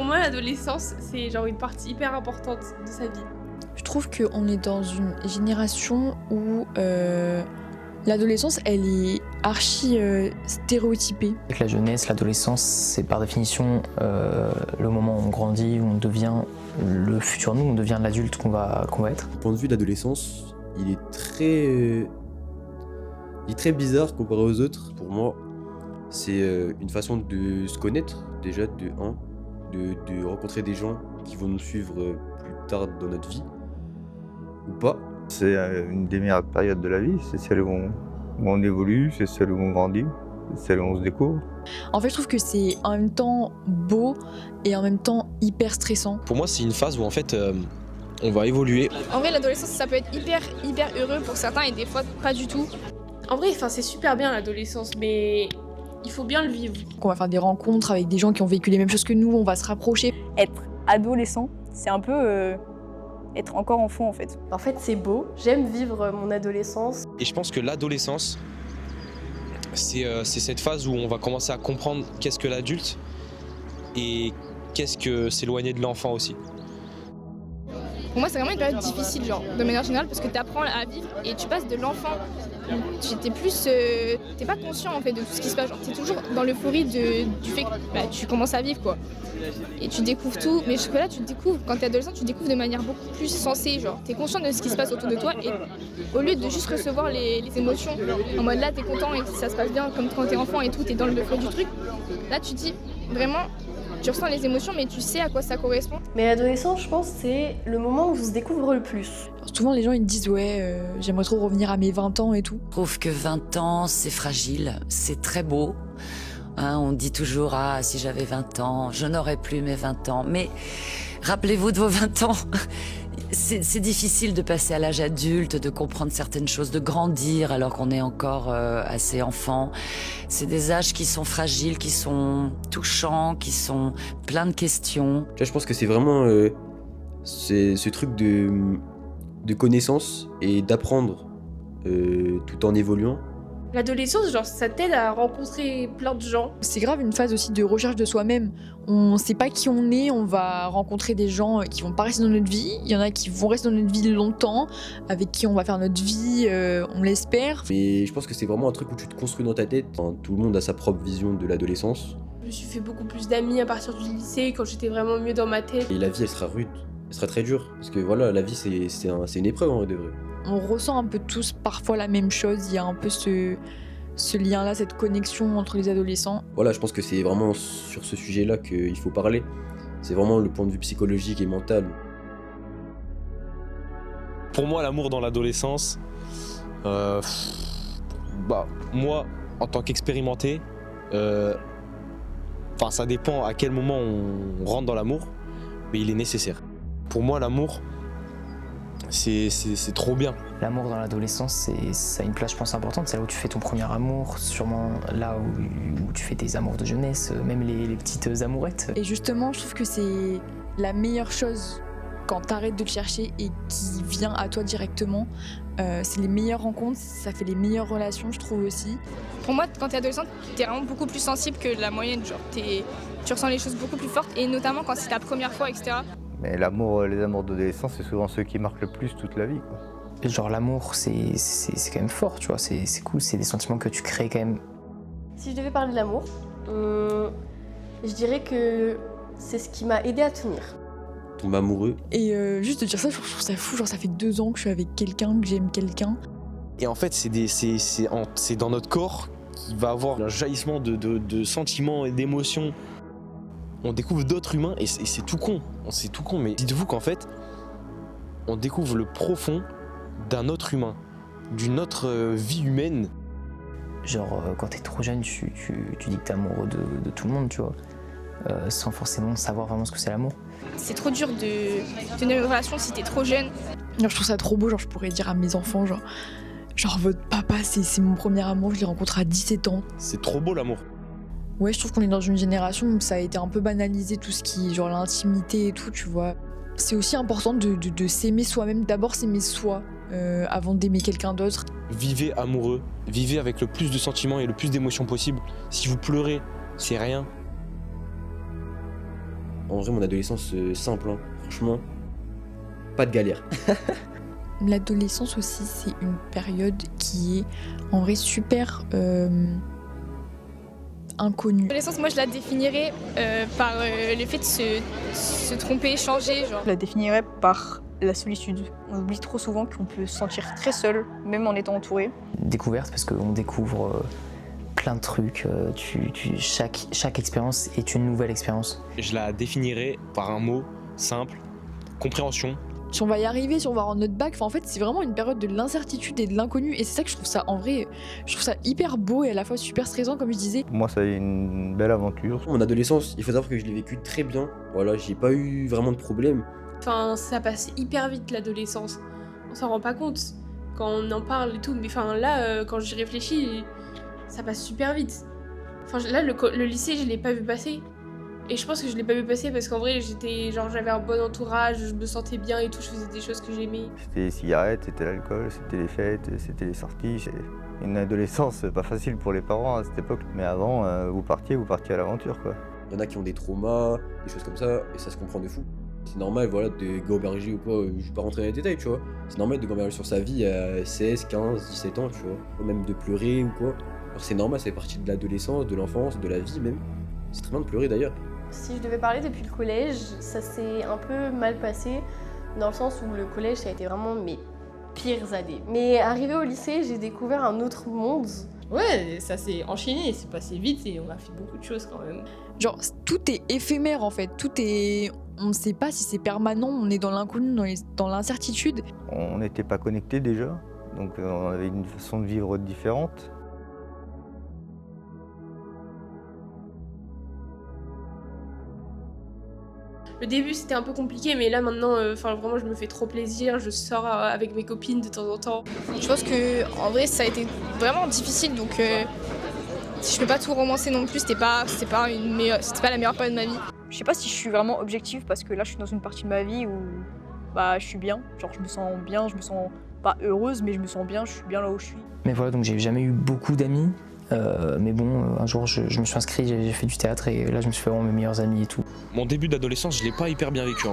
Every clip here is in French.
moi, l'adolescence, c'est genre une partie hyper importante de sa vie. Je trouve qu'on est dans une génération où l'adolescence, elle est archi stéréotypée. Avec la jeunesse, l'adolescence, c'est par définition le moment où on grandit, où on devient le futur nous, on devient l'adulte qu'on va être. Du point de vue de l'adolescence, il est très bizarre comparé aux autres. Pour moi, c'est une façon de se connaître, déjà, de rencontrer des gens qui vont nous suivre plus tard dans notre vie, ou pas. C'est une des meilleures périodes de la vie, c'est celle où on évolue, c'est celle où on grandit, c'est celle où on se découvre. En fait, je trouve que c'est en même temps beau et en même temps hyper stressant. Pour moi, c'est une phase où en fait, on va évoluer. En vrai, l'adolescence, ça peut être hyper heureux pour certains et des fois pas du tout. En vrai, c'est super bien l'adolescence, mais il faut bien le vivre. On va faire des rencontres avec des gens qui ont vécu les mêmes choses que nous, on va se rapprocher. Être adolescent, c'est un peu être encore enfant en fait. En fait, c'est beau, j'aime vivre mon adolescence. Et je pense que l'adolescence, c'est cette phase où on va commencer à comprendre qu'est-ce que l'adulte et qu'est-ce que s'éloigner de l'enfant aussi. Pour moi, c'est vraiment une période difficile, genre, de manière générale, parce que tu apprends à vivre et tu passes de l'enfant. T'es pas conscient en fait de tout ce qui se passe. Genre, t'es toujours dans l'euphorie du fait que tu commences à vivre quoi. Et tu découvres tout. Mais jusque là, tu découvres, quand t'es adolescent, tu découvres de manière beaucoup plus sensée. Genre, t'es conscient de ce qui se passe autour de toi et au lieu de juste recevoir les émotions, en mode là, t'es content et ça se passe bien, comme quand t'es enfant et tout, t'es dans l'euphorie du truc. Là, tu dis vraiment. Tu ressens les émotions, mais tu sais à quoi ça correspond. Mais l'adolescence, je pense, c'est le moment où on se découvre le plus. Souvent, les gens ils me disent ouais, j'aimerais trop revenir à mes 20 ans et tout. Je trouve que 20 ans, c'est fragile, c'est très beau. Hein, on dit toujours, ah, si j'avais 20 ans, je n'aurais plus mes 20 ans. Mais rappelez-vous de vos 20 ans. C'est difficile de passer à l'âge adulte, de comprendre certaines choses, de grandir alors qu'on est encore assez enfant. C'est des âges qui sont fragiles, qui sont touchants, qui sont pleins de questions. Là, je pense que c'est vraiment ce truc de connaissance et d'apprendre tout en évoluant. L'adolescence, genre, ça t'aide à rencontrer plein de gens. C'est grave une phase aussi de recherche de soi-même. On sait pas qui on est, on va rencontrer des gens qui vont pas rester dans notre vie. Il y en a qui vont rester dans notre vie longtemps, avec qui on va faire notre vie, on l'espère. Mais je pense que c'est vraiment un truc où tu te construis dans ta tête. Enfin, tout le monde a sa propre vision de l'adolescence. Je me suis fait beaucoup plus d'amis à partir du lycée, quand j'étais vraiment mieux dans ma tête. Et la vie, elle sera rude, elle sera très dure. Parce que voilà, la vie, c'est une épreuve en vrai de vrai. On ressent un peu tous parfois la même chose, il y a un peu ce lien-là, cette connexion entre les adolescents. Voilà, je pense que c'est vraiment sur ce sujet-là qu'il faut parler. C'est vraiment le point de vue psychologique et mental. Pour moi, l'amour dans l'adolescence, moi, en tant qu'expérimenté, ça dépend à quel moment on rentre dans l'amour, mais il est nécessaire. Pour moi, l'amour, c'est trop bien. L'amour dans l'adolescence, ça a une place, je pense, importante. C'est là où tu fais ton premier amour, sûrement là où tu fais tes amours de jeunesse, même les petites amourettes. Et justement, je trouve que c'est la meilleure chose quand t'arrêtes de le chercher et qui vient à toi directement. C'est les meilleures rencontres, ça fait les meilleures relations, je trouve aussi. Pour moi, quand t'es adolescente, t'es vraiment beaucoup plus sensible que la moyenne. Genre, tu ressens les choses beaucoup plus fortes et notamment quand c'est ta première fois, etc. Mais les amours d'adolescence, c'est souvent ceux qui marquent le plus toute la vie, quoi. Et genre l'amour, c'est quand même fort, tu vois, c'est cool, c'est des sentiments que tu crées quand même. Si je devais parler de l'amour, je dirais que c'est ce qui m'a aidé à tenir. Tomber amoureux. Et juste de dire ça, je trouve ça fou, genre ça fait 2 ans que je suis avec quelqu'un, que j'aime quelqu'un. Et en fait, c'est dans notre corps qu'il va avoir un jaillissement de sentiments et d'émotions. On découvre d'autres humains et c'est tout con. C'est tout con, mais dites-vous qu'en fait, on découvre le profond d'un autre humain, d'une autre vie humaine. Genre, quand t'es trop jeune, tu dis que t'es amoureux de tout le monde, tu vois, sans forcément savoir vraiment ce que c'est l'amour. C'est trop dur de tenir une relation si t'es trop jeune. Je trouve ça trop beau, genre je pourrais dire à mes enfants, genre votre papa, c'est mon premier amour, je l'ai rencontré à 17 ans. C'est trop beau l'amour. Ouais, je trouve qu'on est dans une génération où ça a été un peu banalisé, tout ce qui est genre l'intimité et tout, tu vois. C'est aussi important de s'aimer soi-même, d'abord s'aimer soi, avant d'aimer quelqu'un d'autre. Vivez amoureux, vivez avec le plus de sentiments et le plus d'émotions possible. Si vous pleurez, c'est rien. En vrai, mon adolescence simple, hein. Franchement, pas de galère. L'adolescence aussi, c'est une période qui est en vrai super inconnue. L'adolescence, moi je la définirais par le fait de se tromper, changer, genre. Je la définirais par la solitude. On oublie trop souvent qu'on peut se sentir très seul, même en étant entouré. Découverte, parce qu'on découvre plein de trucs. Chaque expérience est une nouvelle expérience. Je la définirais par un mot simple, compréhension. Si on va y arriver, si on va rendre notre bac, en fait c'est vraiment une période de l'incertitude et de l'inconnu, et c'est ça que je trouve ça en vrai, je trouve ça hyper beau et à la fois super stressant comme je disais. Pour moi, ça a été une belle aventure. Mon adolescence, il faut savoir que je l'ai vécu très bien. Voilà, j'ai pas eu vraiment de problème. Enfin, ça passe hyper vite l'adolescence. On s'en rend pas compte quand on en parle et tout. Mais enfin là, quand j'y réfléchis, ça passe super vite. Enfin là, le lycée, je l'ai pas vu passer. Et je pense que je l'ai pas vu passer parce qu'en vrai, j'avais un bon entourage, je me sentais bien et tout, je faisais des choses que j'aimais. C'était les cigarettes, c'était l'alcool, c'était les fêtes, c'était les sorties. C'est une adolescence pas facile pour les parents à cette époque. Mais avant, vous partiez à l'aventure, quoi. Il y en a qui ont des traumas, des choses comme ça, et ça se comprend de fou. C'est normal, voilà, de gamberger ou quoi, je vais pas rentrer dans les détails, tu vois. C'est normal de gamberger sur sa vie à 16, 15, 17 ans, tu vois. Ou même de pleurer ou quoi. Alors c'est normal, ça fait partie de l'adolescence, de l'enfance, de la vie même. C'est très bien de pleurer d'ailleurs. Si je devais parler depuis le collège, ça s'est un peu mal passé, dans le sens où le collège, ça a été vraiment mes pires années. Mais arrivé au lycée, j'ai découvert un autre monde. Ouais, ça s'est enchaîné, c'est passé vite et on a fait beaucoup de choses quand même. Genre tout est éphémère en fait, on ne sait pas si c'est permanent, on est dans l'inconnu, dans l'incertitude. On n'était pas connectés déjà, donc on avait une façon de vivre différente. Le début c'était un peu compliqué, mais là maintenant, vraiment je me fais trop plaisir, je sors avec mes copines de temps en temps. Je pense que en vrai ça a été vraiment difficile, donc je peux pas tout romancer non plus, c'était pas la meilleure période de ma vie. Je sais pas si je suis vraiment objective parce que là je suis dans une partie de ma vie où je suis bien, genre je me sens bien, je me sens pas heureuse mais je me sens bien, je suis bien là où je suis. Mais voilà, donc j'ai jamais eu beaucoup d'amis. Mais bon, un jour je me suis inscrit, j'ai fait du théâtre et là je me suis fait vraiment mes meilleurs amis et tout. Mon début d'adolescence, je l'ai pas hyper bien vécu.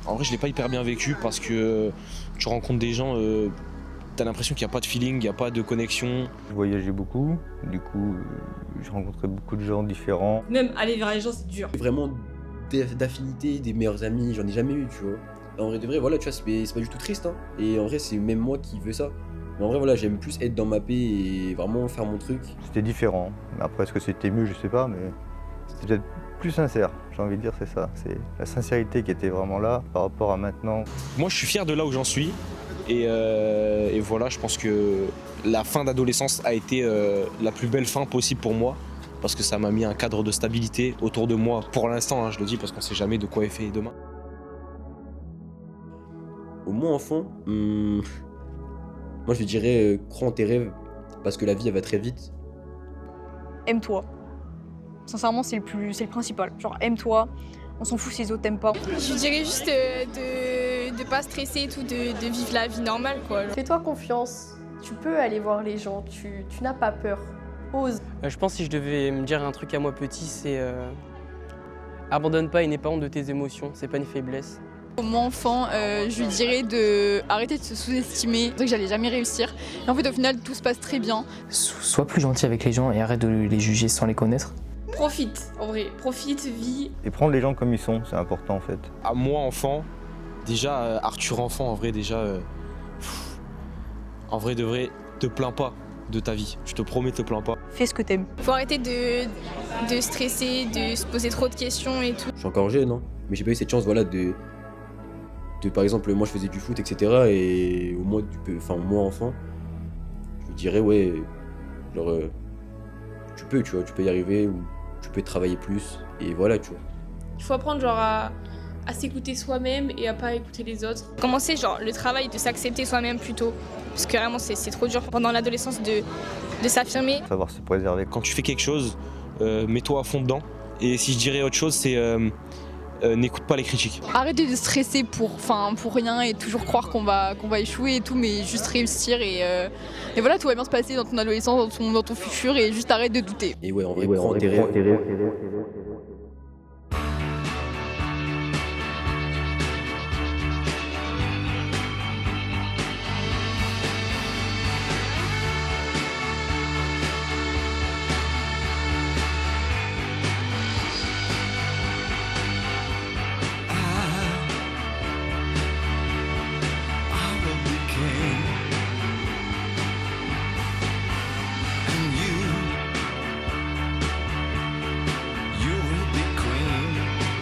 En vrai, je l'ai pas hyper bien vécu parce que tu rencontres des gens, t'as l'impression qu'il n'y a pas de feeling, il n'y a pas de connexion. Je voyageais beaucoup, du coup je rencontrais beaucoup de gens différents. Même aller vers les gens c'est dur. Vraiment d'affinité, des meilleurs amis, j'en ai jamais eu, tu vois. En vrai de vrai, voilà, tu vois, c'est pas du tout triste, hein. Et en vrai, c'est même moi qui veux ça. Mais en vrai, voilà, j'aime plus être dans ma paix et vraiment faire mon truc. C'était différent. Après, est-ce que c'était mieux, je sais pas, mais c'était peut-être plus sincère. J'ai envie de dire, c'est ça. C'est la sincérité qui était vraiment là par rapport à maintenant. Moi, je suis fier de là où j'en suis. Et voilà, je pense que la fin d'adolescence a été la plus belle fin possible pour moi. Parce que ça m'a mis un cadre de stabilité autour de moi. Pour l'instant, hein, je le dis parce qu'on sait jamais de quoi est fait demain. Au moins enfant, moi je dirais crois en tes rêves parce que la vie elle va très vite. Aime-toi. Sincèrement c'est le principal. Genre aime-toi, on s'en fout si les autres t'aiment pas. Je dirais juste de pas stresser et tout, de vivre la vie normale quoi. Fais-toi confiance, tu peux aller voir les gens, tu n'as pas peur. Ose. Je pense que si je devais me dire un truc à moi petit, c'est abandonne pas et n'aie pas honte de tes émotions, c'est pas une faiblesse. Moi enfant, je lui dirais de arrêter de se sous-estimer, que j'allais jamais réussir. Et en fait au final tout se passe très bien. Sois plus gentil avec les gens et arrête de les juger sans les connaître. Profite, en vrai, profite, vis. Et prendre les gens comme ils sont, c'est important en fait. À moi enfant, déjà Arthur enfant en vrai en vrai de vrai, te plains pas de ta vie, je te promets, te plains pas. Fais ce que t'aimes. Faut arrêter de stresser, de se poser trop de questions et tout. Je suis encore jeune, hein, mais j'ai pas eu cette chance, voilà, de par exemple, moi je faisais du foot, etc. Et au moins, moi enfant, je lui dirais, ouais, genre, tu peux y arriver, ou tu peux travailler plus, et voilà, tu vois. Il faut apprendre, genre, à s'écouter soi-même et à pas écouter les autres. Commencer, genre, le travail de s'accepter soi-même plutôt, parce que vraiment, c'est trop dur pendant l'adolescence de s'affirmer. Savoir se préserver. Quand tu fais quelque chose, mets-toi à fond dedans. Et si je dirais autre chose, c'est n'écoute pas les critiques. Arrêtez de stresser pour rien et toujours croire qu'on va échouer et tout, mais juste réussir et voilà, tout va bien se passer dans ton adolescence, dans ton futur et juste arrête de douter. Et ouais, en vrai, crois en tes rêves.